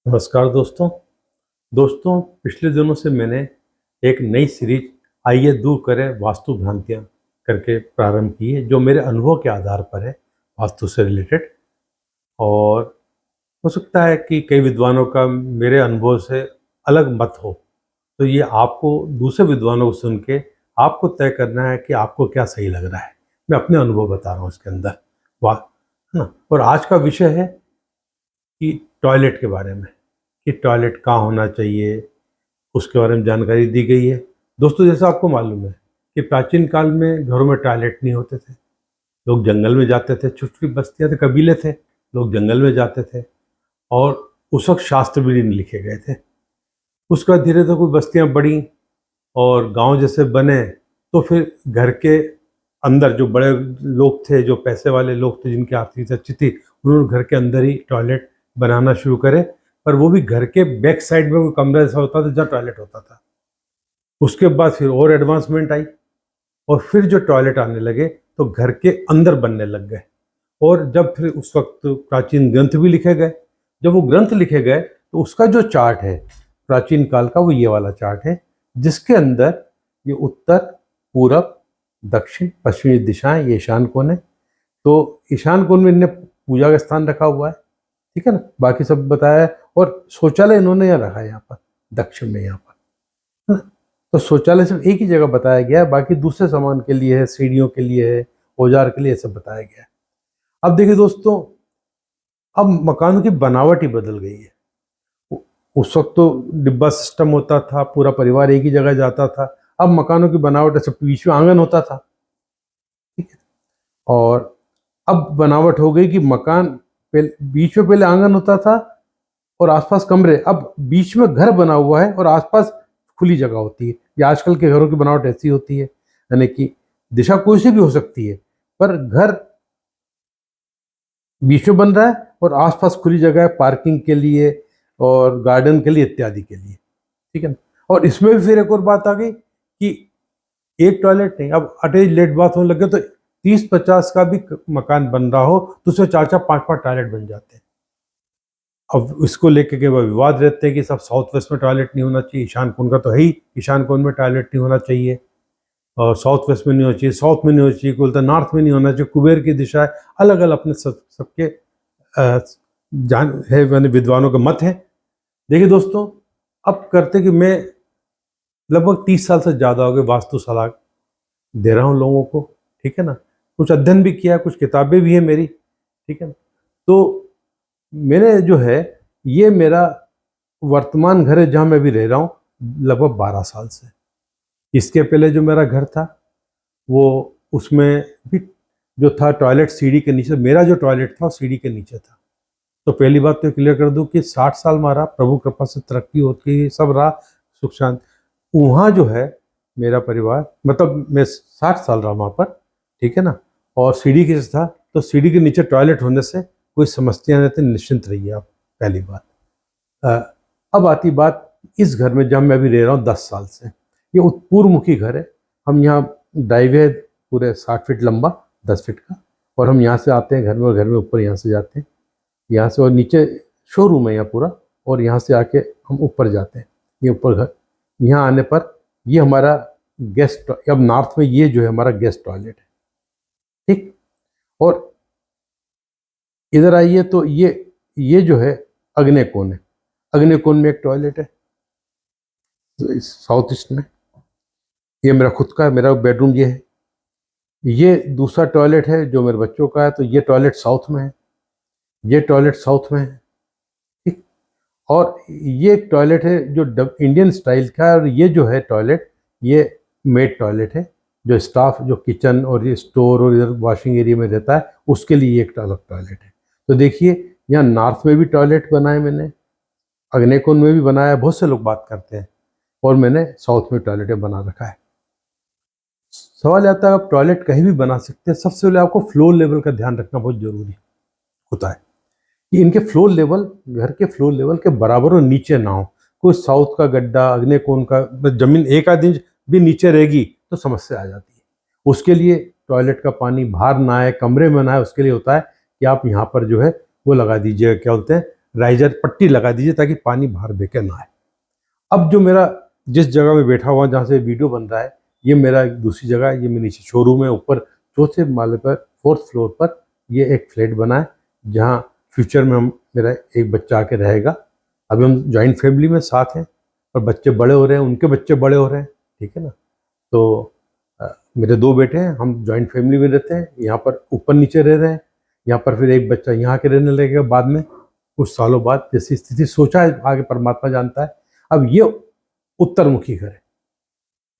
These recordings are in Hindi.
नमस्कार दोस्तों। पिछले दिनों से मैंने एक नई सीरीज आइए दूर करें वास्तु भ्रांतियाँ करके प्रारंभ की है, जो मेरे अनुभव के आधार पर है वास्तु से रिलेटेड। और हो सकता है कि कई विद्वानों का मेरे अनुभव से अलग मत हो, तो ये आपको दूसरे विद्वानों को सुन के आपको तय करना है कि आपको क्या सही लग रहा है। मैं अपने अनुभव बता रहा हूँ इसके अंदर, वाह, है ना। और आज का विषय है कि टॉयलेट के बारे में, कि टॉयलेट कहाँ होना चाहिए, उसके बारे में जानकारी दी गई है। दोस्तों, जैसा आपको मालूम है कि प्राचीन काल में घरों में टॉयलेट नहीं होते थे। लोग जंगल में जाते थे, छोटी-छोटी बस्तियाँ थे, कबीले थे, लोग जंगल में जाते थे। और उस वक़्त शास्त्र भी नहीं लिखे गए थे। उसके बाद धीरे-धीरे कोई बस्तियाँ बढ़ीं और गाँव जैसे बने, तो फिर घर के अंदर जो बड़े लोग थे, जो पैसे वाले लोग थे, जिनकी आर्थिक स्थिति अच्छी थी, उन्होंने घर के अंदर ही टॉयलेट बनाना शुरू करे। पर वो भी घर के बैक साइड में कोई कमरा ऐसा होता था जहाँ टॉयलेट होता था। उसके बाद फिर और एडवांसमेंट आई और फिर जो टॉयलेट आने लगे तो घर के अंदर बनने लग गए। और जब फिर उस वक्त प्राचीन ग्रंथ भी लिखे गए, जब वो ग्रंथ लिखे गए तो उसका जो चार्ट है प्राचीन काल का, वो ये वाला चार्ट है, जिसके अंदर ये उत्तर, पूरब, दक्षिण, पश्चिमी दिशाएं, ये ईशान कोण है। तो ईशान कोण में इन्हें पूजा का स्थान रखा हुआ है, ठीक है ना, बाकी सब बताया है। और शौचालय इन्होंने यहाँ रखा है, यहाँ पर दक्षिण में, यहाँ पर, है ना। तो शौचालय सिर्फ एक ही जगह बताया गया है, बाकी दूसरे सामान के लिए है, सीढ़ियों के लिए है, औजार के लिए सब बताया गया है। अब देखिए दोस्तों, अब मकानों की बनावट ही बदल गई है। उस वक्त तो डिब्बा सिस्टम होता था, पूरा परिवार एक ही जगह जाता था। अब मकानों की बनावट ऐसे बीच में आंगन होता था, ठीक है। और अब बनावट हो गई कि मकान बीच में पहले आंगन होता था और आसपास कमरे, अब बीच में घर बना हुआ है और आसपास खुली जगह होती है। ये आजकल के घरों की बनावट ऐसी होती है, यानी कि दिशा कोई सी भी हो सकती है, पर घर बीच में बन रहा है और आसपास खुली जगह है पार्किंग के लिए और गार्डन के लिए इत्यादि के लिए, ठीक है ना। और इसमें भी फिर एक और बात आ गई कि एक टॉयलेट नहीं, अब अटैच लेट बाथ होने लगे, तो 30-50 का भी मकान बन रहा हो तो उसमें 4-4 5-5 टॉयलेट बन जाते हैं। अब इसको लेके के विवाद रहते हैं कि सब साउथ वेस्ट में टॉयलेट नहीं होना चाहिए, ईशान कोण का तो है ही, ईशान कोण में टॉयलेट नहीं होना चाहिए, और साउथ वेस्ट में नहीं होना चाहिए, साउथ में नहीं होना चाहिए, बोलता नॉर्थ में नहीं होना चाहिए, कुबेर की दिशा है। अलग अलग अपने सबके जान है, मैंने विद्वानों का मत है। देखिए दोस्तों, अब करते कि मैं लगभग 30 साल से ज़्यादा हो गए वास्तु सलाह दे रहा हूँ लोगों को, ठीक है ना। कुछ अध्ययन भी किया, कुछ किताबें भी हैं मेरी, ठीक है ना। तो मैंने जो है, ये मेरा वर्तमान घर है जहाँ मैं अभी रह रहा हूँ लगभग 12 साल से। इसके पहले जो मेरा घर था, वो उसमें भी जो था टॉयलेट सीढ़ी के नीचे, मेरा जो टॉयलेट था वो सीढ़ी के नीचे था। तो पहली बात तो क्लियर कर दूं कि 60 साल मारा, प्रभु कृपा से तरक्की होती सब रहा, सुख शांति। वहाँ जो है मेरा परिवार, मतलब मैं 60 साल रहा वहाँ पर, ठीक है ना। और सीढ़ी के था, तो सीढ़ी के नीचे टॉयलेट होने से कोई समस्या नहीं थी, निश्चिंत रहिए आप, पहली बात। अब आती बात इस घर में जहाँ मैं अभी रह रहा हूँ 10 साल से। ये उत्पूर्वमुखी घर है। हम यहाँ ड्राइवे है पूरे 60 फीट लंबा, 10 फीट का, और हम यहाँ से आते हैं घर में, और घर में ऊपर यहाँ से जाते हैं, यहाँ से, और नीचे शोरूम है यहाँ पूरा, और यहाँ से आके हम ऊपर जाते हैं। ये ऊपर घर, यहाँ आने पर ये हमारा गेस्ट, अब नॉर्थ में ये जो है हमारा गेस्ट टॉयलेट है, ठीक। और इधर आइए तो ये जो है अग्नि कोण है। अग्नि कोण में एक टॉयलेट है साउथ ईस्ट में। ये मेरा खुद का है, मेरा बेडरूम ये है। ये दूसरा टॉयलेट है जो मेरे बच्चों का है, तो ये टॉयलेट साउथ में है, ये टॉयलेट साउथ में है, ठीक। और ये एक टॉयलेट है जो इंडियन स्टाइल का है, और ये जो है टॉयलेट, ये मेड टॉयलेट है, जो स्टाफ जो किचन और ये स्टोर और इधर वॉशिंग एरिया में रहता है, उसके लिए एक अलग टॉयलेट है। तो देखिए, यहाँ नॉर्थ में भी टॉयलेट बनाए मैंने, अग्निकोण में भी बनाया है, बहुत से लोग बात करते हैं, और मैंने साउथ में टॉयलेट बना रखा है। सवाल आता है, आप टॉयलेट कहीं भी बना सकते हैं, सबसे पहले आपको फ्लोर लेवल का ध्यान रखना बहुत जरूरी होता है कि इनके फ्लोर लेवल, घर के फ्लोर लेवल के बराबर और नीचे ना हो। कोई साउथ का गड्ढा, अग्निकोण का जमीन एक आध इंच भी नीचे रहेगी तो समस्या आ जाती है। उसके लिए टॉयलेट का पानी बाहर ना आए, कमरे में ना आए, उसके लिए होता है कि आप यहाँ पर जो है वो लगा दीजिए, क्या बोलते हैं, राइजर पट्टी लगा दीजिए ताकि पानी बाहर बहके ना आए। अब जो मेरा जिस जगह में बैठा हुआ जहाँ से वीडियो बन रहा है, ये मेरा एक दूसरी जगह है, ये मेरे नीचे शोरूम है, ऊपर चौथे माले पर 4th फ्लोर पर ये एक फ्लैट बना है जहाँ फ्यूचर में मेरा एक बच्चा आके रहेगा। अभी हम जॉइंट फैमिली में साथ हैं और बच्चे बड़े हो रहे हैं, उनके बच्चे बड़े हो रहे हैं, ठीक है ना। तो मेरे 2 बेटे हैं, हम जॉइंट फैमिली में रहते हैं, यहाँ पर ऊपर नीचे रह रहे हैं। यहाँ पर फिर एक बच्चा यहाँ के रहने लगेगा बाद में, कुछ सालों बाद, जैसी स्थिति सोचा है आगे परमात्मा जानता है। अब ये उत्तरमुखी घर है,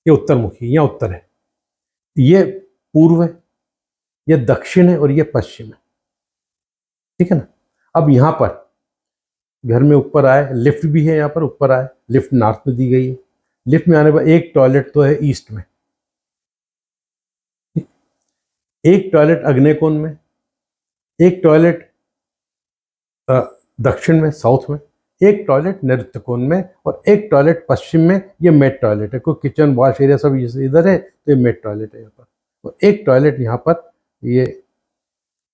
ये उत्तरमुखी, यहाँ उत्तर है, ये पूर्व है, ये दक्षिण है और ये पश्चिम है, ठीक है ना। अब यहाँ पर घर में ऊपर आए, लिफ्ट भी है, यहाँ पर ऊपर आए, लिफ्ट नॉर्थ में दी गई है। लिफ्ट में आने पर एक टॉयलेट तो है ईस्ट में, एक टॉयलेट अग्नि कोण में, एक टॉयलेट दक्षिण में साउथ में, एक टॉयलेट नैऋत्य कोण में और एक टॉयलेट पश्चिम में। ये मेड टॉयलेट है, कोई किचन वॉश एरिया सब इधर है, तो ये मेड टॉयलेट है यहाँ पर। और एक टॉयलेट यहाँ पर ये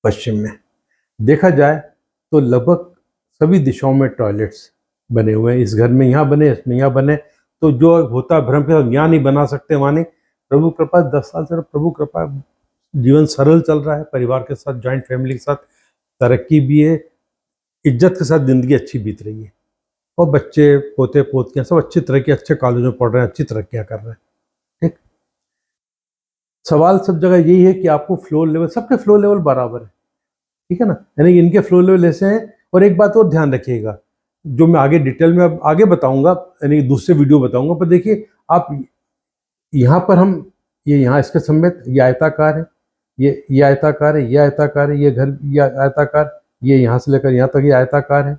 पश्चिम में। देखा जाए तो लगभग सभी दिशाओं में टॉयलेट्स बने हुए हैं, इस घर में यहाँ बने, इसमें यहाँ बने। तो जो होता है भ्रम के यहाँ नहीं बना सकते, वहाँ नहीं। प्रभु कृपा 10 साल से प्रभु कृपा जीवन सरल चल रहा है, परिवार के साथ, जॉइंट फैमिली के साथ, तरक्की भी है, इज्जत के साथ ज़िंदगी अच्छी बीत रही है और बच्चे पोते पोतियाँ सब अच्छी तरह के अच्छे कॉलेज में पढ़ रहे हैं, अच्छी तरक्कियाँ कर रहे हैं, ठीक। सवाल सब जगह यही है कि आपको फ्लो लेवल, सबके फ्लो लेवल बराबर है, ठीक है ना। यानी इनके फ्लो लेवल ऐसे हैं। और एक बात और ध्यान रखिएगा, जो मैं आगे डिटेल में अब आगे बताऊंगा, यानी दूसरे वीडियो बताऊंगा, पर देखिए आप यहाँ पर हम ये यहाँ इसके समेत ये आयताकार है, ये आयताकार है, ये आयताकार है, ये घर ये आयताकार, ये यहाँ से लेकर यहाँ तक ये आयताकार है।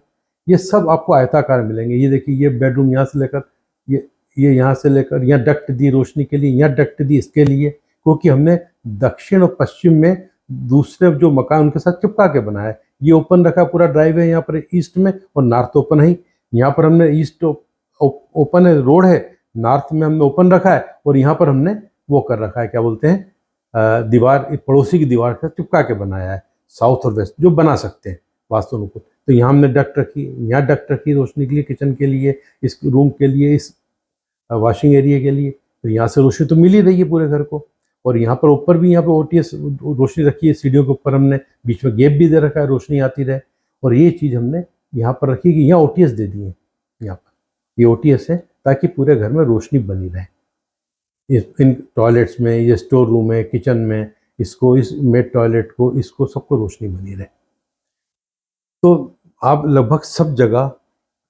ये सब आपको आयताकार मिलेंगे। ये देखिए ये बेडरूम यहाँ से लेकर ये यहाँ से लेकर यहाँ डक्ट दी रोशनी के लिए, यहाँ डक्ट दी इसके लिए, क्योंकि हमने दक्षिण और पश्चिम में दूसरे जो मकान उनके साथ चिपका के बनाया है। ये ओपन रखा, पूरा ड्राइव है यहाँ पर ईस्ट में और नॉर्थ ओपन है। यहाँ पर हमने ईस्ट ओपन है, रोड है, नॉर्थ में हमने ओपन रखा है और यहाँ पर हमने वो कर रखा है, क्या बोलते हैं, दीवार, पड़ोसी की दीवार से चिपका के बनाया है, साउथ और वेस्ट जो बना सकते हैं वास्तु अनुकूल। तो यहाँ हमने डक्ट रखी, यहाँ डक्ट रखी रोशनी के लिए, किचन के लिए, इस रूम के लिए, इस वॉशिंग एरिया के लिए। तो यहाँ से रोशनी तो मिल ही रही है पूरे घर को। और यहाँ पर ऊपर भी यहाँ पे OTS रोशनी रखी है, सीढ़ियों के ऊपर हमने बीच में गैप भी दे रखा है, रोशनी आती रहे। और ये चीज़ हमने यहाँ पर रखी कि यहाँ OTS दे दी है, यहाँ पर ये OTS है ताकि पूरे घर में रोशनी बनी रहे। इन टॉयलेट्स में, ये स्टोर रूम है, किचन में, इसको, इस मेड टॉयलेट को, इसको सबको रोशनी बनी रहे। तो आप लगभग सब जगह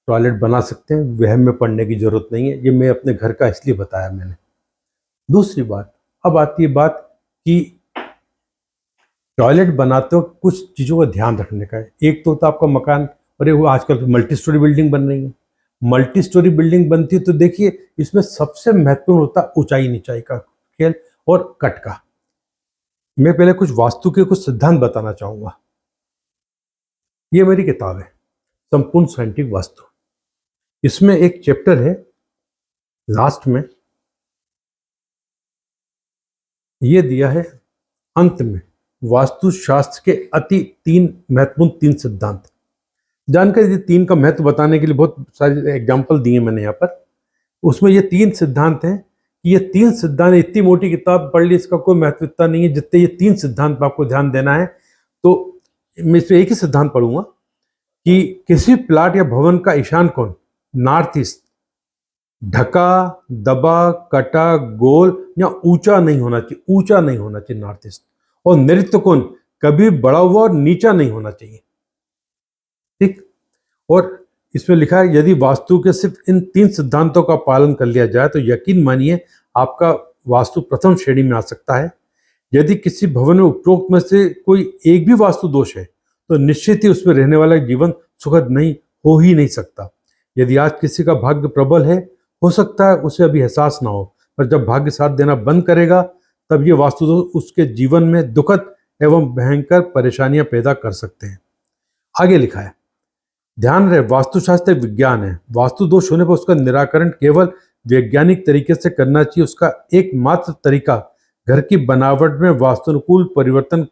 टॉयलेट बना सकते हैं, वहम में पड़ने की जरूरत नहीं है। ये मैं अपने घर का इसलिए बताया मैंने। दूसरी बात, अब आती है बात कि टॉयलेट बनाते वक्त कुछ चीज़ों का ध्यान रखने का है। एक तो होता है आपका मकान, और वो आजकल तो मल्टी स्टोरी बिल्डिंग बन रही है। मल्टी स्टोरी बिल्डिंग बनती है तो देखिए इसमें सबसे महत्वपूर्ण होता है ऊंचाई नीचाई का खेल और कट का। मैं पहले कुछ वास्तु के कुछ सिद्धांत बताना चाहूँगा। ये मेरी किताब है संपूर्ण साइंटिफिक वास्तु, इसमें एक चैप्टर है लास्ट में, ये दिया है अंत में, वास्तुशास्त्र के अति 3 महत्वपूर्ण 3 सिद्धांत। जानकर ये 3 का महत्व बताने के लिए बहुत सारे एग्जाम्पल दिए मैंने यहाँ पर। उसमें ये 3 सिद्धांत हैं कि ये 3 सिद्धांत, इतनी मोटी किताब पढ़ ली, इसका कोई महत्व इतना नहीं है जितने ये 3 सिद्धांत पर आपको ध्यान देना है। तो मैं इसमें एक ही सिद्धांत पढ़ूंगा कि किसी प्लाट या भवन का ईशान कोण नॉर्थ ईस्ट ढका, दबा, कटा, गोल या ऊंचा नहीं होना चाहिए, ऊंचा नहीं होना चाहिए नॉर्थ ईस्ट। और नैऋत्य कोण कभी बड़ा हुआ और नीचा नहीं होना चाहिए, ठीक। और इसमें लिखा है यदि वास्तु के सिर्फ इन 3 सिद्धांतों का पालन कर लिया जाए तो यकीन मानिए आपका वास्तु प्रथम श्रेणी में आ सकता है। यदि किसी भवन में उपरोक्त में से कोई एक भी वास्तु दोष है तो निश्चित ही उसमें रहने वाला जीवन सुखद नहीं हो ही नहीं सकता। यदि आज किसी का भाग्य प्रबल है, हो सकता है उसे अभी एहसास ना हो, पर जब भाग्य साथ देना बंद करेगा तब ये वास्तु दोष उसके जीवन में दुखद एवं भयंकर परेशानियां पैदा कर सकते हैं। आगे लिखा है, ध्यान रहे वास्तुशास्त्र विज्ञान है, वास्तु दोष होने पर उसका निराकरण केवल वैज्ञानिक तरीके से करना चाहिए। उसका एकमात्र तरीका घर की बनावट में वास्तुनुकूल परिवर्तन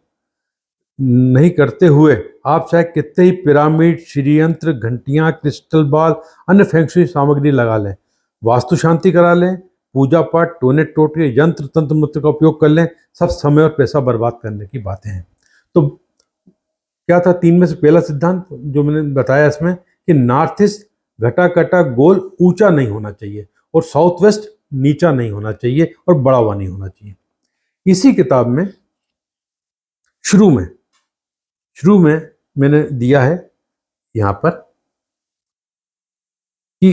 नहीं करते हुए आप चाहे कितने ही पिरामिड, श्रीयंत्र, घंटियां, क्रिस्टल बॉल, अन्य फेंगशुई सामग्री लगा लें, वास्तु शांति करा लें, पूजा पाठ, टोने टोटके, यंत्र तंत्र मंत्र का उपयोग कर लें, सब समय और पैसा बर्बाद करने की बातें हैं। तो क्या था, 3 में से पहला सिद्धांत जो मैंने बताया इसमें कि नॉर्थ ईस्ट घटा कटा गोल ऊंचा नहीं होना चाहिए और साउथ वेस्ट नीचा नहीं होना चाहिए और बड़ा हुआ नहीं होना चाहिए। इसी किताब में शुरू में मैंने दिया है यहाँ पर कि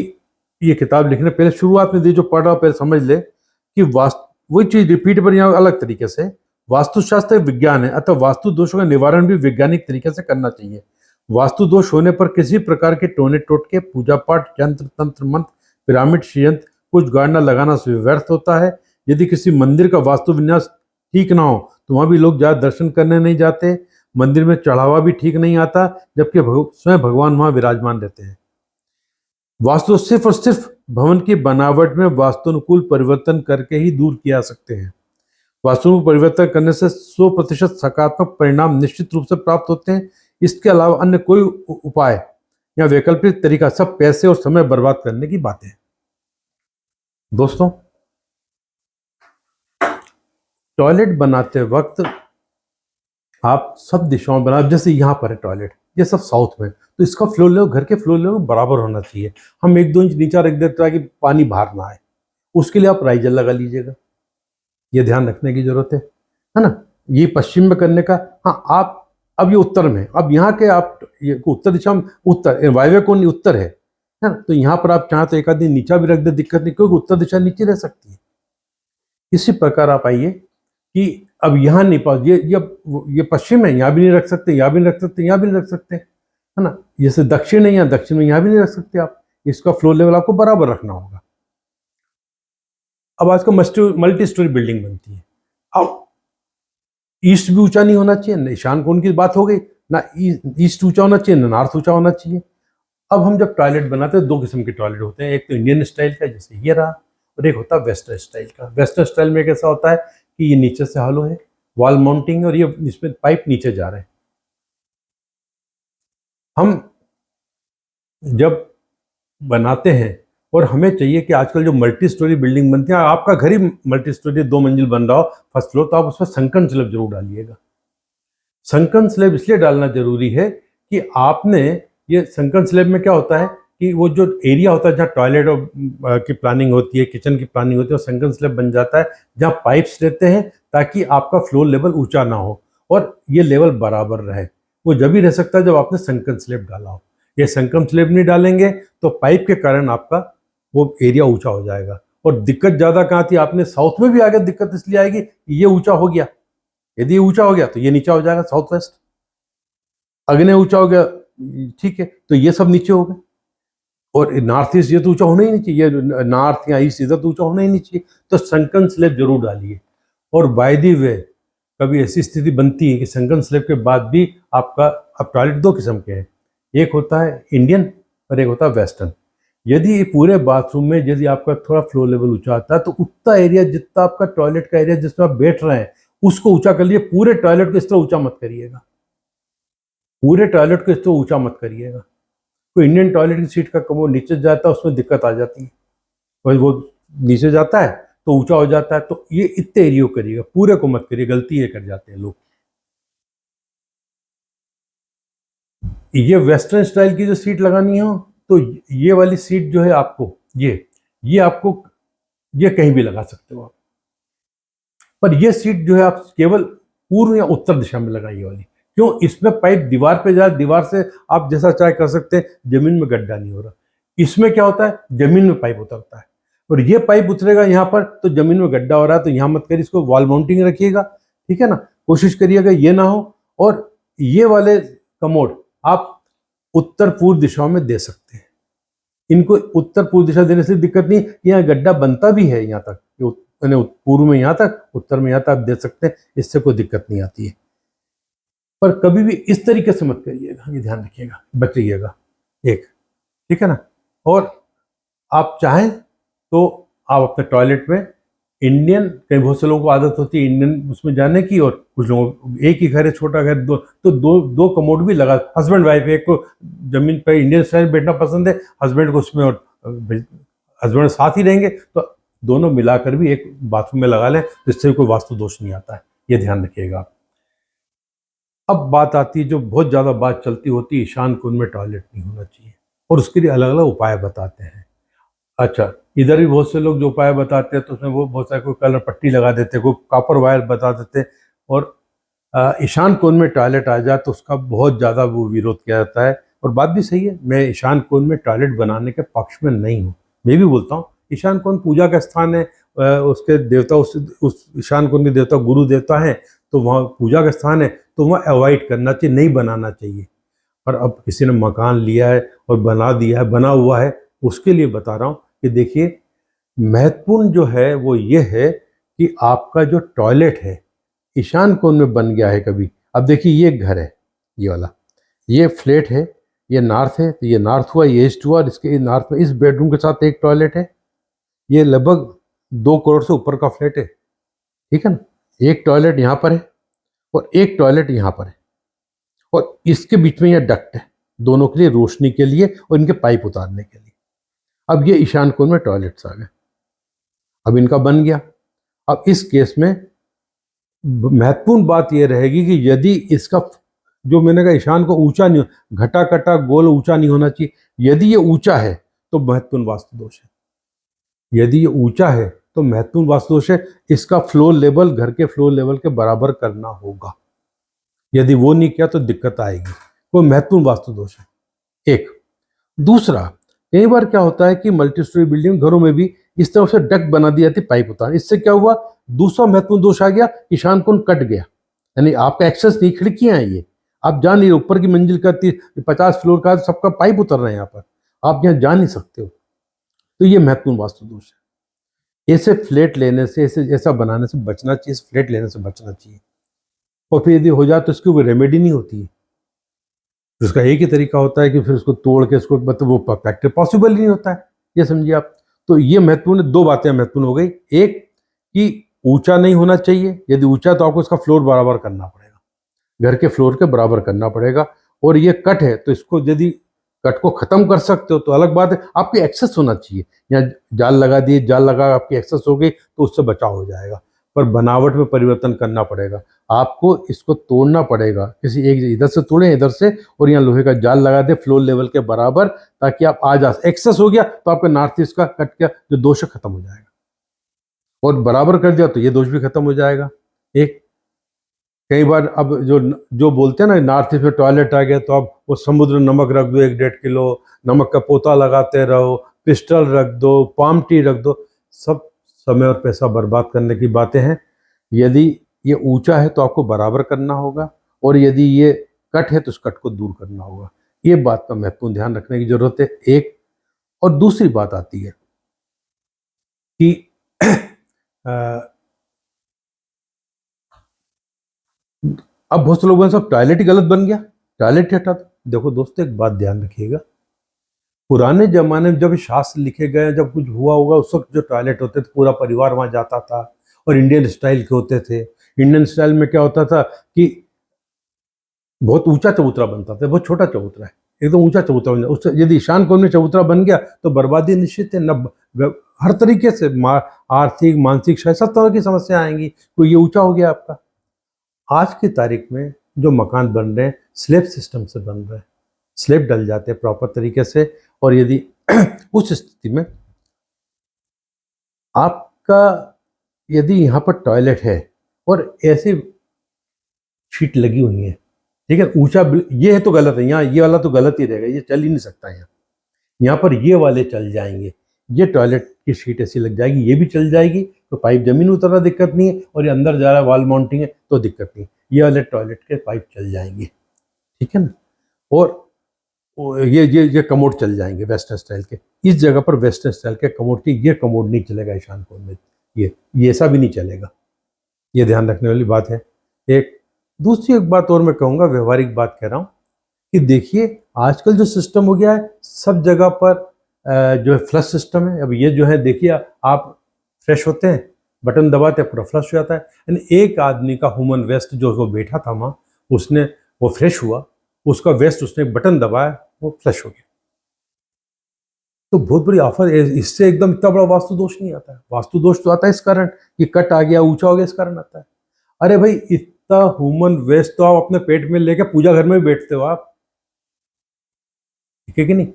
ये किताब लिखने पहले शुरुआत में दी, जो पढ़ रहा पहले समझ ले कि वास्तु वही चीज रिपीट पर यहाँ अलग तरीके से, वास्तुशास्त्र विज्ञान है, अतः वास्तु दोषों का निवारण भी वैज्ञानिक तरीके से करना चाहिए। वास्तु दोष होने पर किसी प्रकार के टोने टोटके, पूजा पाठ, यंत्र तंत्र मंत्र, पिरामिड, श्रीयंत्र कुछ गाड़ना लगाना से व्यर्थ होता है। यदि किसी मंदिर का वास्तु विन्यास ठीक ना हो तो वहां भी लोग ज्यादा दर्शन करने नहीं जाते। मंदिर में चढ़ावा भी ठीक नहीं आता, जबकि स्वयं भगवान वहां विराजमान रहते हैं। वास्तु सिर्फ और सिर्फ भवन की बनावट में वास्तुनुकूल परिवर्तन करके ही दूर किया जा सकते हैं। वास्तु में परिवर्तन करने से 100% सकारात्मक परिणाम निश्चित रूप से प्राप्त होते हैं। इसके अलावा अन्य कोई उपाय या वैकल्पिक तरीका सब पैसे और समय बर्बाद करने की बातें हैं। दोस्तों, टॉयलेट बनाते वक्त आप सब दिशाओं में बना, जैसे यहाँ पर है टॉयलेट, ये सब साउथ में, तो इसका फ्लो लेवल, घर के फ्लो लेवल बराबर होना चाहिए। हम 1-2 इंच नीचा रख देते हैं कि पानी बाहर ना आए, उसके लिए आप राइजर लगा लीजिएगा, ये ध्यान रखने की जरूरत है ना। ये पश्चिम में करने का, हाँ आप अब ये उत्तर में, अब यहाँ के आप ये उत्तर दिशा में, उत्तर वायव्य कोण उत्तर है ना, तो यहाँ पर आप चाहें तो एक आध दिन नीचा भी रख दे, दिक्कत नहीं, क्योंकि उत्तर दिशा नीचे रह सकती है। इसी प्रकार आप आइए कि अब यहाँ नहीं पास, ये पश्चिम है, यहाँ भी नहीं रख सकते, यहाँ भी नहीं रख सकते, यहाँ भी नहीं रख सकते, है ना। जैसे दक्षिण है, यहाँ दक्षिण में यहाँ भी नहीं रख सकते आप, इसका फ्लो लेवल आपको बराबर रखना होगा। अब आज का मल्टी स्टोरी बिल्डिंग बनती है, अब ईस्ट भी ऊंचा नहीं होना चाहिए, ईशान कोण की बात हो गई ना, ईस्ट ऊंचा होना चाहिए ना नॉर्थ ऊंचा होना चाहिए। अब हम जब टॉयलेट बनाते हैं, 2 किस्म के टॉयलेट होते हैं, एक तो इंडियन स्टाइल का जैसे ये रहा, और एक होता है वेस्टर्न स्टाइल का। वेस्टर्न स्टाइल में कैसा होता है कि ये नीचे से हॉलो है, वॉल माउंटिंग, और ये इसमें पाइप नीचे जा रहे हैं। हम जब बनाते हैं और हमें चाहिए कि आजकल जो मल्टी स्टोरी बिल्डिंग बनती है, आपका घर ही मल्टी स्टोरी 2 मंजिल बन रहा हो फर्स्ट फ्लोर, तो आप उसमें संकन स्लैब जरूर डालिएगा। संकन स्लैब इसलिए डालना जरूरी है कि आपने ये संकन स्लैब में क्या होता है कि वो जो एरिया होता है जहाँ टॉयलेट की प्लानिंग होती है, किचन की प्लानिंग होती है, वो संकन स्लैब बन जाता है जहाँ पाइप्स रहते हैं, ताकि आपका फ्लो लेवल ऊंचा ना हो और ये लेवल बराबर रहे। वो जब भी रह सकता है जब आपने संकन स्लैब डाला हो। ये संकन स्लैब नहीं डालेंगे तो पाइप के कारण आपका वो एरिया ऊंचा हो जाएगा। और दिक्कत ज्यादा कहाँ थी, आपने साउथ में भी आगे दिक्कत इसलिए आएगी, ये ऊंचा हो गया, यदि ये ऊंचा हो गया तो ये नीचा हो जाएगा, साउथ वेस्ट। अग्नि ऊंचा हो गया, ठीक है, तो ये सब नीचे हो गए। और नॉर्थ ईस्ट ये तो ऊंचा होना ही नहीं चाहिए, नॉर्थ या ईस्ट इधर तो ऊंचा होना ही नहीं चाहिए, तो संकन स्लैब जरूर डालिए। और बाय द वे, कभी ऐसी स्थिति बनती है कि संकन स्लैब के बाद भी आपका, अब टॉयलेट 2 किस्म के हैं, एक होता है इंडियन और एक होता है वेस्टर्न। यदि पूरे बाथरूम में यदि आपका थोड़ा फ्लो लेवल ऊंचा आता है, तो उतना एरिया जितना आपका टॉयलेट का एरिया जिसमें आप बैठ रहे हैं उसको ऊंचा कर लिए। पूरे टॉयलेट को इस तरह ऊंचा मत करिएगा, पूरे टॉयलेट को इस तरह ऊंचा मत करिएगा। तो इंडियन टॉयलेट की सीट का वो नीचे जाता है, उसमें दिक्कत आ जाती है, और वो नीचे जाता है तो ऊंचा हो जाता है। तो ये इतने एरिया करिएगा, पूरे को मत करिए, गलती ये कर जाते हैं लोग। ये वेस्टर्न स्टाइल की जो सीट लगानी हो तो ये वाली सीट जो है आपको, ये आपको, ये कहीं भी लगा सकते हो आप, पर ये सीट जो है आप केवल पूर्व या उत्तर दिशा में लगाइए वाली। क्यों? इसमें पाइप दीवार पे जाए, दीवार से आप जैसा चाहे कर सकते हैं, जमीन में गड्ढा नहीं हो रहा। इसमें क्या होता है, जमीन में पाइप उतरता है, और ये पाइप उतरेगा यहाँ पर तो जमीन में गड्ढा हो रहा है, तो यहाँ मत करिए, इसको वॉल माउंटिंग रखिएगा, ठीक है ना, कोशिश करिएगा ये ना हो। और ये वाले कमोड आप उत्तर पूर्व दिशाओं में दे सकते हैं। इनको उत्तर पूर्व दिशा देने से दिक्कत नहीं, यहाँ गड्ढा बनता भी है यहाँ तक, पूर्व में यहाँ तक, उत्तर में यहाँ तक आप दे सकते हैं, इससे कोई दिक्कत नहीं आती है। पर कभी भी इस तरीके से मत करिएगा, ये ध्यान रखिएगा, बचिएगा एक, ठीक है ना। और आप चाहें तो आप अपने टॉयलेट में इंडियन, कई बहुत से लोगों को आदत होती है इंडियन उसमें जाने की, और कुछ लोगों एक ही घर है, छोटा घर, दो तो दो कमोड भी लगा, हस्बैंड वाइफ, एक को जमीन पर इंडियन स्टाइल बैठना पसंद है हस्बैंड को उसमें, और हस्बैंड साथ ही रहेंगे तो दोनों मिलाकर भी एक बाथरूम में लगा लें, तो इससे कोई वास्तु दोष नहीं आता है, ये ध्यान रखिएगा। अब बात आती है जो बहुत ज़्यादा बात चलती होती है, ईशान कोण में टॉयलेट नहीं होना चाहिए, और उसके लिए अलग अलग उपाय बताते हैं। अच्छा, इधर भी बहुत से लोग जो उपाय बताते हैं तो उसमें वो बहुत सारे, कोई कलर पट्टी लगा देते, कोई कॉपर वायर बता देते, और ईशान कोण में टॉयलेट आ जाए तो उसका बहुत ज़्यादा वो विरोध किया जाता है। और बात भी सही है, मैं ईशान कोण में टॉयलेट बनाने के पक्ष में नहीं हूँ। मैं भी बोलता हूँ ईशान कोण पूजा का स्थान है, उसके देवता उस ईशान कोण के देवता गुरु देवता हैं, तो वहाँ पूजा का स्थान है, तो वहाँ अवॉइड करना चाहिए, नहीं बनाना चाहिए। और अब किसी ने मकान लिया है और बना दिया है, बना हुआ है, उसके लिए बता रहा हूँ कि देखिए, महत्वपूर्ण जो है वो ये है कि आपका जो टॉयलेट है ईशान कोण में बन गया है कभी। अब देखिए, ये घर है, ये वाला, ये फ्लैट है, ये नॉर्थ है, तो ये नॉर्थ हुआ, ये ईस्ट हुआ, और इसके नॉर्थ में इस बेडरूम के साथ एक टॉयलेट है। ये लगभग 2 करोड़ से ऊपर का फ्लैट है, ठीक है ना। एक टॉयलेट यहाँ पर है और एक टॉयलेट यहाँ पर है, और इसके बीच में यह डक्ट है, दोनों के लिए, रोशनी के लिए और इनके पाइप उतारने के लिए। अब ये ईशान कोण में टॉयलेट्स आ गए, अब इनका बन गया। अब इस केस में महत्वपूर्ण बात यह रहेगी कि यदि इसका, जो मैंने कहा ईशान को ऊंचा नहीं, घटा कटा गोल ऊंचा नहीं होना चाहिए, यदि ये ऊंचा है तो महत्वपूर्ण वास्तु दोष है। यदि ये ऊंचा है तो महत्वपूर्ण वास्तु दोष है, इसका फ्लोर लेवल घर के फ्लोर लेवल के बराबर करना होगा। यदि वो नहीं किया तो दिक्कत आएगी, कोई महत्वपूर्ण वास्तु दोष है। एक दूसरा, कई बार क्या होता है कि मल्टी स्टोरी बिल्डिंग घरों में भी इस तरह से डक्ट बना दी जाती, पाइप उतार, इससे क्या हुआ, दूसरा महत्वपूर्ण दोष आ गया, ईशान कोण कट गया, यानी आपका एक्सेस नहीं, खिड़कियां हैं ये, आप जा नहीं रहे, ऊपर की मंजिल का 50 फ्लोर का सबका पाइप उतर रहे हैं यहाँ पर, आप यहाँ जा नहीं सकते हो, तो ये महत्वपूर्ण वास्तु दोष है। ऐसे फ्लैट लेने से, ऐसा बनाने से बचना चाहिए, फ्लैट लेने से बचना चाहिए। और फिर यदि हो जाए तो इसकी कोई रेमेडी नहीं होती है, उसका एक ही तरीका होता है कि फिर उसको तोड़ के उसको, मतलब वो प्रैक्टिस पॉसिबल ही नहीं होता है, ये समझिए आप। तो ये महत्वपूर्ण, दो बातें महत्वपूर्ण हो गई, एक कि ऊंचा नहीं होना चाहिए, यदि ऊंचा तो आपको इसका फ्लोर बराबर करना पड़ेगा, घर के फ्लोर के बराबर करना पड़ेगा। और ये कट है तो इसको, यदि कट को खत्म कर सकते हो तो अलग बात है, आपकी एक्सेस होना चाहिए, या जाल लगा दिए, जाल लगा आपकी एक्सेस हो गई तो उससे बचाव हो जाएगा, पर बनावट में परिवर्तन करना पड़ेगा, आपको इसको तोड़ना पड़ेगा, किसी एक इधर से तोड़ें, इधर से, और यहाँ लोहे का जाल लगा दे फ्लोर लेवल के बराबर, ताकि आप आ जा, एक्सेस हो गया तो आपका नॉर्थ ईस्ट का कट का जो दोष है खत्म हो जाएगा, और बराबर कर दिया तो ये दोष भी खत्म हो जाएगा। एक, कई बार अब जो जो बोलते हैं ना, नॉर्थ ईस्ट में टॉयलेट आ गया तो आप वो समुद्र नमक रख दो 1-1.5 किलो, नमक का पोता लगाते रहो, क्रिस्टल रख दो, पाम टी रख दो, सब समय और पैसा बर्बाद करने की बातें हैं। यदि ये ऊंचा है तो आपको बराबर करना होगा, और यदि ये कट है तो उस कट को दूर करना होगा, ये बात का महत्वपूर्ण ध्यान रखने की जरूरत है। एक, और दूसरी बात आती है कि अब बहुत से लोगों ने सब टॉयलेट ही गलत बन गया, टॉयलेट हटा दो। देखो दोस्तों, एक बात ध्यान रखिएगा, पुराने जमाने में जब शास्त्र लिखे गए, जब कुछ हुआ होगा, उस वक्त जो टॉयलेट होते थे पूरा परिवार वहां जाता था, और इंडियन स्टाइल के होते थे। इंडियन स्टाइल में क्या होता था कि बहुत ऊंचा चबूतरा बनता था, बहुत छोटा चबूतरा है, एकदम ऊंचा चबूतरा बन जाए, उससे यदि ईशान कोण में चबूतरा बन गया तो बर्बादी निश्चित है, न हर तरीके से, आर्थिक, मानसिक, शायद सब तरह की समस्या आएंगी। तो ये ऊंचा हो गया आपका। आज की तारीख में जो मकान बन रहे हैं स्लैब सिस्टम से बन रहे हैं, स्लैब डल जाते हैं प्रॉपर तरीके से, और यदि उस स्थिति में आपका, यदि यहाँ पर टॉयलेट है और ऐसी शीट लगी हुई है, ठीक है, ऊंचा, ये है तो गलत है, यहाँ ये वाला तो गलत ही रहेगा, ये चल ही नहीं सकता यहाँ, यहाँ पर ये वाले चल जाएंगे, ये टॉयलेट की शीट ऐसी लग जाएगी, ये भी चल जाएगी, तो पाइप जमीन उतरना दिक्कत नहीं है, और ये अंदर जा रहा है वॉल माउंटिंग है तो दिक्कत नहीं, ये वाले टॉयलेट के पाइप चल जाएंगे, ठीक है ना। और ये कमोड चल जाएंगे वेस्टर्न स्टाइल के, इस जगह पर वेस्टर्न स्टाइल के कमोड की, ये कमोड नहीं चलेगा ईशान कोण में, ये ऐसा भी नहीं चलेगा, ये ध्यान रखने वाली बात है। एक दूसरी एक बात और मैं कहूँगा, व्यवहारिक बात कह रहा हूँ, कि देखिए आजकल जो सिस्टम हो गया है सब जगह पर जो है फ्लश सिस्टम है। अब ये जो है, देखिए आप फ्रेश होते हैं बटन दबाते पूरा फ्लश हो जाता है। यानी एक आदमी का ह्यूमन वेस्ट जो वो बैठा था वहाँ, उसने वो फ्रेश हुआ, उसका वेस्ट उसने बटन दबाया, वो फ्लश हो गया। तो बहुत बड़ी ऑफर है। इससे एकदम इतना बड़ा वास्तु दोष नहीं आता है। वास्तु दोष तो आता है इस कारण कि कट आ गया, ऊंचा हो गया, इस कारण आता है। अरे भाई, इतना ह्यूमन वेस्ट तो आप अपने पेट में लेके पूजा घर में भी बैठते हो आप, ठीक है कि नहीं?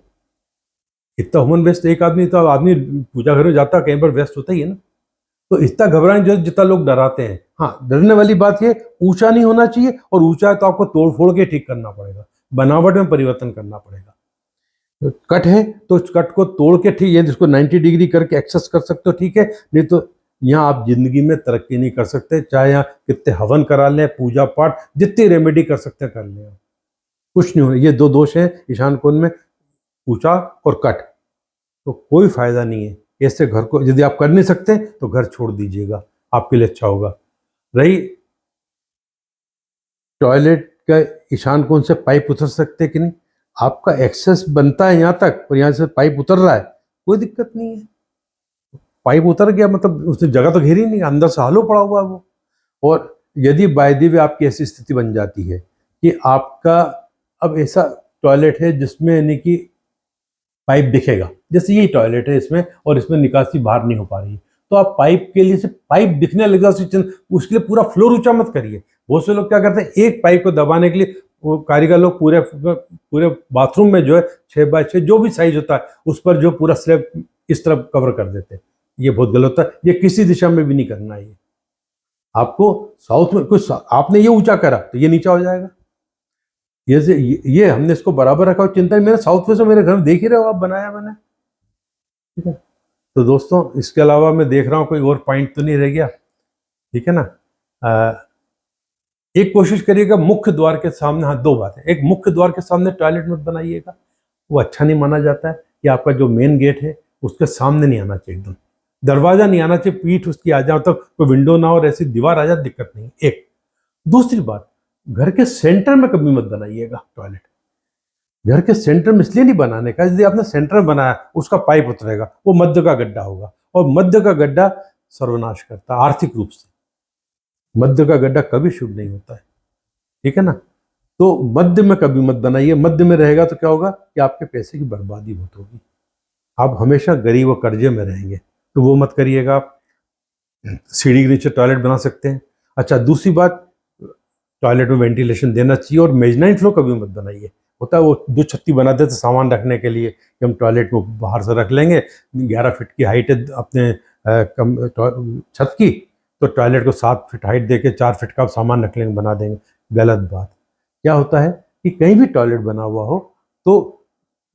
इतना ह्यूमन वेस्ट, एक आदमी तो आदमी पूजा घर में जाता है, कहीं पर वेस्ट होता ही है ना। तो इतना घबराएं जो जितना लोग डराते हैं। हाँ, डरने वाली बात ये, ऊंचा नहीं होना चाहिए, और ऊंचा है तो आपको तोड़ फोड़ के ठीक करना पड़ेगा, बनावट में परिवर्तन करना पड़ेगा। तो कट है तो उस कट को तोड़ के ठीक है, जिसको 90 डिग्री करके एक्सेस कर सकते हो, ठीक है। नहीं तो यहाँ आप जिंदगी में तरक्की नहीं कर सकते, चाहे यहाँ कितने हवन करा लें, पूजा पाठ, जितनी रेमेडी कर सकते हैं कर लें, कुछ नहीं हो। ये दो दोष हैं ईशान कोण में, ऊंचा और कट। तो कोई फायदा नहीं है ऐसे घर को, यदि आप कर नहीं सकते तो घर छोड़ दीजिएगा, आपके लिए अच्छा होगा। रही टॉयलेट का ईशान कोण से पाइप उतर सकते कि नहीं, आपका एक्सेस बनता है यहाँ तक और यहाँ से पाइप उतर रहा है, कोई दिक्कत नहीं है। पाइप उतर गया मतलब उसने जगह तो घेरी नहीं, अंदर से हालो पड़ा हुआ है वो। और यदि बाय द वे आपकी ऐसी स्थिति बन जाती है कि आपका अब ऐसा टॉयलेट है जिसमें यानी कि पाइप दिखेगा, जैसे ये टॉयलेट है इसमें, और इसमें निकासी बाहर नहीं हो पा रही है, तो आप पाइप के लिए से पाइप दिखने लग जाए, उसके लिए पूरा फ्लोर ऊंचा मत करिए। बहुत से लोग क्या करते हैं, एक पाइप को दबाने के लिए वो कारीगर लोग पूरे पूरे बाथरूम में जो है 6x6 जो भी साइज होता है उस पर जो पूरा स्लैब इस तरफ कवर कर देते हैं। ये बहुत गलत होता है, ये किसी दिशा में भी नहीं करना है। आपको साउथ में कुछ, आपने ये ऊंचा करा तो ये नीचा हो जाएगा। ये हमने इसको बराबर रखा, चिंता नहीं, मेरे साउथ में से मेरे घर में देख ही रहे हो आप, बनाया मैंने, ठीक है। तो दोस्तों, इसके अलावा मैं देख रहा हूँ कोई और पॉइंट तो नहीं रह गया, ठीक है ना। एक कोशिश करिएगा मुख्य द्वार के सामने, हाँ दो बातें, एक मुख्य द्वार के सामने टॉयलेट मत बनाइएगा, वो अच्छा नहीं माना जाता है कि आपका जो मेन गेट है उसके सामने नहीं आना चाहिए, एकदम दरवाजा नहीं आना चाहिए, पीठ उसकी आ जाए, मतलब कोई विंडो ना हो और ऐसी दीवार आ जाए, दिक्कत नहीं। एक दूसरी बात, घर के सेंटर में कभी मत बनाइएगा टॉयलेट। घर के सेंटर में इसलिए नहीं बनाने का, यदि आपने सेंटर में बनाया उसका पाइप उतरेगा, वो मध्य का गड्ढा होगा, और मध्य का गड्ढा सर्वनाश करता है आर्थिक रूप से। मध्य का गड्ढा कभी शुभ नहीं होता है, ठीक है ना। तो मध्य में कभी मत बनाइए, मध्य में रहेगा तो क्या होगा कि आपके पैसे की बर्बादी बहुत होगी, आप हमेशा गरीब और कर्जे में रहेंगे, तो वो मत करिएगा आप। सीढ़ी के नीचे टॉयलेट बना सकते हैं। अच्छा, दूसरी बात, टॉयलेट में वेंटिलेशन देना चाहिए, और मेजनाइन फ्लो कभी मत बनाइए। होता है वो जो छत्ती बनाते थे सामान रखने के लिए कि हम टॉयलेट को बाहर से रख लेंगे, 11 फीट की हाइट है अपने छत की, तो टॉयलेट को 7 फीट हाइट देके 4 फीट का सामान रख लेंगे, बना देंगे। गलत बात। क्या होता है कि कहीं भी टॉयलेट बना हुआ हो तो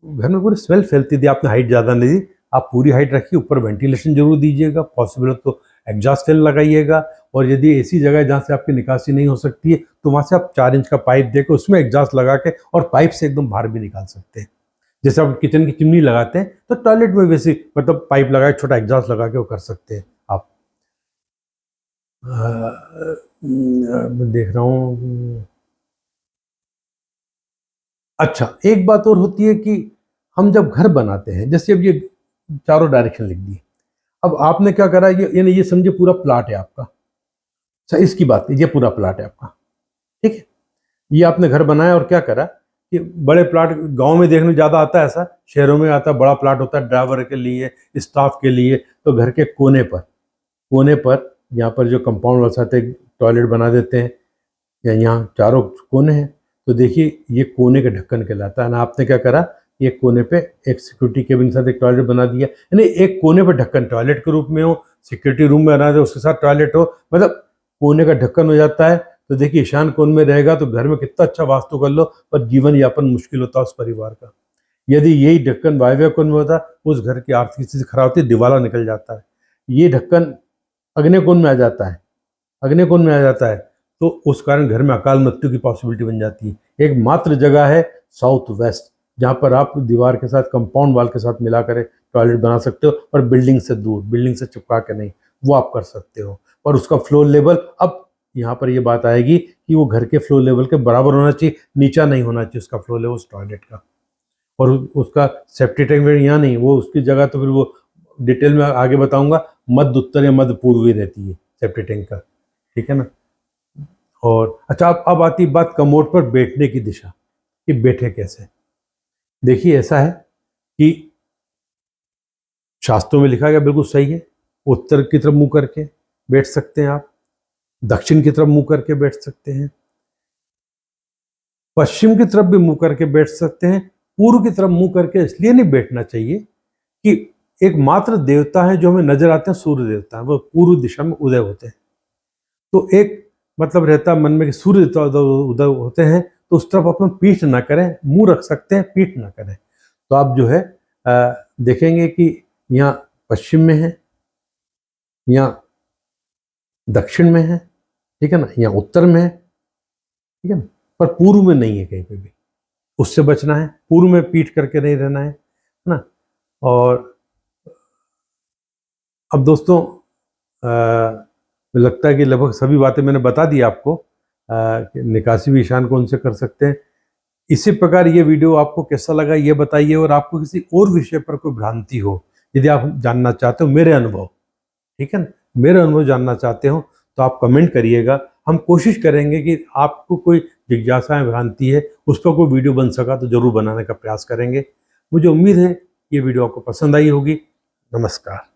घर में पूरी स्मेल फैलती थी, आपने हाइट ज़्यादा नहीं दी, आप पूरी हाइट रखिए, ऊपर वेंटिलेशन जरूर दीजिएगा, पॉसिबल तो एग्जॉस्ट फैन लगाइएगा। और यदि ऐसी जगह है जहाँ से आपकी निकासी नहीं हो सकती है तो वहाँ से आप 4 इंच का पाइप देकर उसमें एग्जॉस्ट लगा के और पाइप से एकदम बाहर भी निकाल सकते हैं। जैसे आप किचन की चिमनी लगाते हैं तो टॉयलेट में वैसे मतलब पाइप लगा के छोटा एग्जॉस्ट लगा के वो कर सकते हैं आप। मैं देख रहा हूँ। अच्छा, एक बात और होती है कि हम जब घर बनाते हैं, जैसे अब ये चारों डायरेक्शन लिख दी, अब आपने क्या करा, ये यानी ये समझे पूरा प्लाट है आपका। अच्छा, इसकी बात है, ये पूरा प्लाट है आपका, ठीक है। ये आपने घर बनाया और क्या करा कि बड़े प्लाट गांव में देखने ज़्यादा आता है, ऐसा शहरों में आता है, बड़ा प्लाट होता है ड्राइवर के लिए, स्टाफ के लिए, तो घर के कोने पर यहाँ पर जो कंपाउंड वसाते टॉयलेट बना देते हैं, या यहाँ चारों कोने हैं, तो देखिए ये कोने के ढक्कन कहलाता है ना। आपने क्या करा, एक कोने पे एक सिक्योरिटी केबिन के साथ एक टॉयलेट बना दिया, यानी एक कोने पे ढक्कन टॉयलेट के रूप में हो, सिक्योरिटी रूम में बना दे उसके साथ टॉयलेट हो, मतलब कोने का ढक्कन हो जाता है। तो देखिए ईशान कोण में रहेगा तो घर में कितना अच्छा वास्तु कर लो, पर जीवन यापन मुश्किल होता है उस परिवार का। यदि यही ढक्कन वायव्य कोण में होता, उस घर की आर्थिक स्थिति खराब होती, दिवाला निकल जाता है। ये ढक्कन अग्नि कोण में आ जाता है, अग्नि कोण में आ जाता है, तो उस कारण घर में अकाल मृत्यु की पॉसिबिलिटी बन जाती है। एक मात्र जगह है साउथ वेस्ट, जहाँ पर आप दीवार के साथ कंपाउंड वाल के साथ मिला कर टॉयलेट बना सकते हो, पर बिल्डिंग से दूर, बिल्डिंग से चिपका के नहीं, वो आप कर सकते हो। और उसका फ्लोर लेवल, अब यहाँ पर ये बात आएगी कि वो घर के फ्लोर लेवल के बराबर होना चाहिए, नीचा नहीं होना चाहिए उसका फ्लोर लेवल उस टॉयलेट का। और उसका सेफ्टी टैंक यहाँ नहीं, वो उसकी जगह तो फिर वो डिटेल में आगे बताऊंगा, मध्य उत्तर या मध्य पूर्वी रहती है सेप्टिक टैंक का, ठीक है ना। और अच्छा, अब आती बात कमोड पर बैठने की दिशा कि बैठे कैसे। देखिए ऐसा है कि शास्त्रों में लिखा गया बिल्कुल सही है, उत्तर की तरफ मुंह करके बैठ सकते हैं आप, दक्षिण की तरफ मुंह करके बैठ सकते हैं, पश्चिम की तरफ भी मुंह करके बैठ सकते हैं। पूर्व की तरफ मुंह करके इसलिए नहीं बैठना चाहिए कि एकमात्र देवता है जो हमें नजर आते हैं सूर्य देवता है, वो पूर्व दिशा में उदय होते हैं। तो एक मतलब रहता है मन में कि सूर्य देवता उदय होते हैं, तो उस तरफ अपन पीठ ना करें, मुंह रख सकते हैं, पीठ ना करें। तो आप जो है देखेंगे कि यहाँ पश्चिम में है, यहाँ दक्षिण में है, ठीक है ना, यहाँ उत्तर में है, ठीक है ना, पर पूर्व में नहीं है कहीं पे भी। उससे बचना है, पूर्व में पीठ करके नहीं रहना है ना। और अब दोस्तों मुझे लगता है कि लगभग सभी बातें मैंने बता दी आपको कि निकासी भी ईशान कोण से कर सकते हैं। इसी प्रकार ये वीडियो आपको कैसा लगा ये बताइए, और आपको किसी और विषय पर कोई भ्रांति हो, यदि आप जानना चाहते हो मेरे अनुभव, ठीक है ना, मेरे अनुभव जानना चाहते हो तो आप कमेंट करिएगा। हम कोशिश करेंगे कि आपको कोई जिज्ञासाएं भ्रांति है उस पर कोई वीडियो बन सका तो जरूर बनाने का प्रयास करेंगे। मुझे उम्मीद है ये वीडियो आपको पसंद आई होगी। नमस्कार।